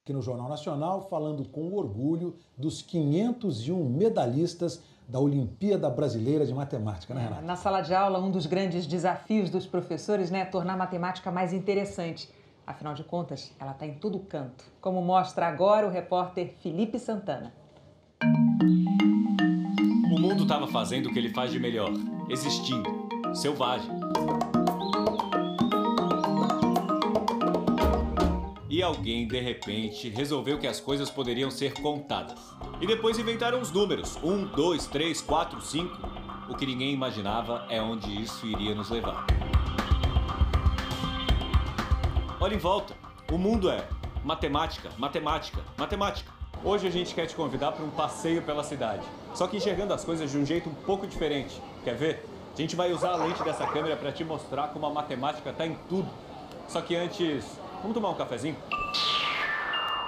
aqui no Jornal Nacional, falando com orgulho dos 501 medalhistas da Olimpíada Brasileira de Matemática, né, Renata? Na sala de aula, um dos grandes desafios dos professores, né, é tornar a matemática mais interessante. Afinal de contas, ela está em todo canto, como mostra agora o repórter Felipe Santana. O mundo estava fazendo o que ele faz de melhor, existindo, selvagem. E alguém, de repente, resolveu que as coisas poderiam ser contadas. E depois inventaram os números, 1, 2, 3, 4, 5. O que ninguém imaginava é onde isso iria nos levar. Olha em volta, o mundo é matemática, matemática, matemática. Hoje a gente quer te convidar para um passeio pela cidade, só que enxergando as coisas de um jeito um pouco diferente. Quer ver? A gente vai usar a lente dessa câmera para te mostrar como a matemática está em tudo. Só que antes, vamos tomar um cafezinho?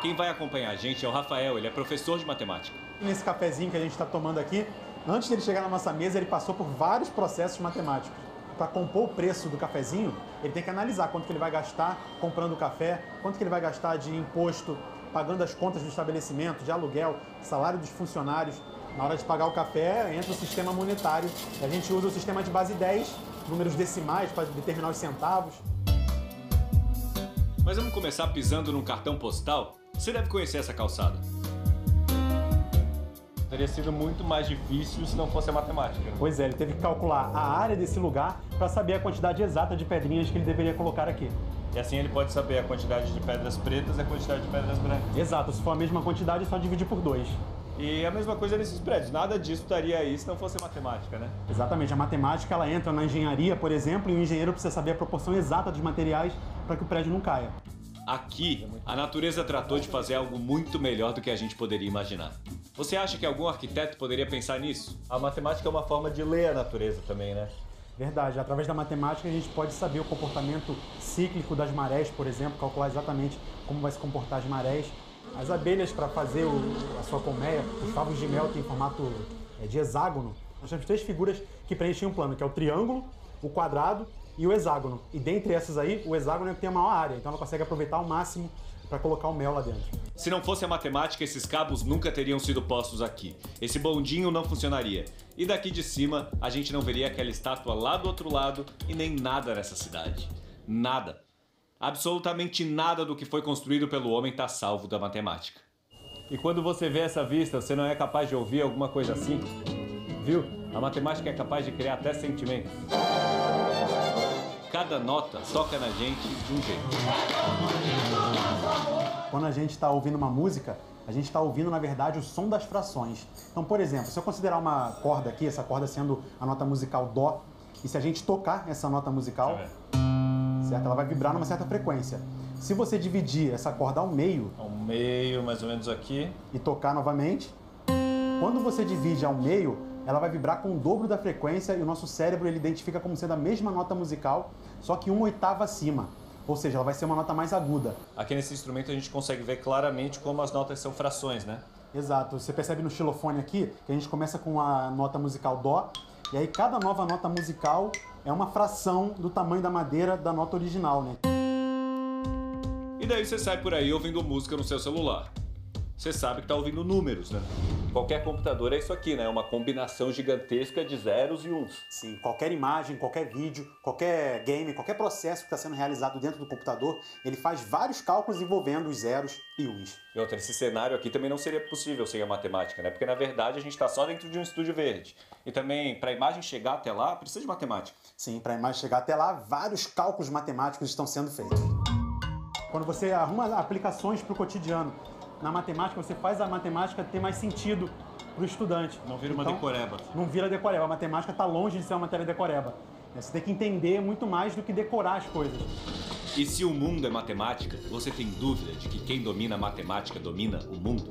Quem vai acompanhar a gente é o Rafael, ele é professor de matemática. Nesse cafezinho que a gente está tomando aqui, antes dele chegar na nossa mesa, ele passou por vários processos matemáticos. Para compor o preço do cafezinho, ele tem que analisar quanto que ele vai gastar comprando o café, quanto que ele vai gastar de imposto, pagando as contas do estabelecimento, de aluguel, salário dos funcionários. Na hora de pagar o café, entra o sistema monetário. A gente usa o sistema de base 10, números decimais para determinar os centavos. Mas vamos começar pisando num cartão postal? Você deve conhecer essa calçada. Teria sido muito mais difícil se não fosse a matemática. Né? Pois é, ele teve que calcular a área desse lugar para saber a quantidade exata de pedrinhas que ele deveria colocar aqui. E assim ele pode saber a quantidade de pedras pretas e a quantidade de pedras brancas. Exato, se for a mesma quantidade, é só dividir por 2. E a mesma coisa nesses prédios, nada disso estaria aí se não fosse matemática, né? Exatamente, a matemática ela entra na engenharia, por exemplo, e o engenheiro precisa saber a proporção exata dos materiais para que o prédio não caia. Aqui, a natureza tratou de fazer algo muito melhor do que a gente poderia imaginar. Você acha que algum arquiteto poderia pensar nisso? A matemática é uma forma de ler a natureza também, né? Verdade, através da matemática a gente pode saber o comportamento cíclico das marés, por exemplo, calcular exatamente como vai se comportar as marés. As abelhas, para fazer a sua colmeia, os favos de mel têm formato de hexágono. Nós temos 3 figuras que preenchem um plano, que é o triângulo, o quadrado e o hexágono. E dentre essas aí, o hexágono é que tem a maior área, então ela consegue aproveitar ao máximo para colocar o mel lá dentro. Se não fosse a matemática, esses cabos nunca teriam sido postos aqui. Esse bondinho não funcionaria. E daqui de cima, a gente não veria aquela estátua lá do outro lado e nem nada nessa cidade. Nada. Absolutamente nada do que foi construído pelo homem está salvo da matemática. E quando você vê essa vista, você não é capaz de ouvir alguma coisa assim? Viu? A matemática é capaz de criar até sentimentos. Cada nota toca na gente de um jeito. Quando a gente está ouvindo uma música, a gente está ouvindo, na verdade, o som das frações. Então, por exemplo, se eu considerar uma corda aqui, essa corda sendo a nota musical Dó, e se a gente tocar essa nota musical, certo? Ela vai vibrar numa certa frequência. Se você dividir essa corda ao meio, mais ou menos aqui, e tocar novamente, quando você divide ao meio, ela vai vibrar com o dobro da frequência e o nosso cérebro ele identifica como sendo a mesma nota musical, só que 1/8 acima. Ou seja, ela vai ser uma nota mais aguda. Aqui nesse instrumento a gente consegue ver claramente como as notas são frações, né? Exato. Você percebe no xilofone aqui que a gente começa com a nota musical Dó, e aí cada nova nota musical é uma fração do tamanho da madeira da nota original, né? E daí você sai por aí ouvindo música no seu celular. Você sabe que tá ouvindo números, né? Qualquer computador é isso aqui, né? Uma combinação gigantesca de zeros e uns. Sim, qualquer imagem, qualquer vídeo, qualquer game, qualquer processo que está sendo realizado dentro do computador, ele faz vários cálculos envolvendo os zeros e uns. E outra, esse cenário aqui também não seria possível sem a matemática, né? Porque na verdade a gente está só dentro de um estúdio verde. E também, para a imagem chegar até lá, precisa de matemática. Sim, para a imagem chegar até lá, vários cálculos matemáticos estão sendo feitos. Quando você arruma aplicações para o cotidiano, na matemática, você faz a matemática ter mais sentido para o estudante. Não vira uma decoreba. Não vira decoreba. A matemática está longe de ser uma matéria decoreba. Você tem que entender muito mais do que decorar as coisas. E se o mundo é matemática, você tem dúvida de que quem domina a matemática domina o mundo?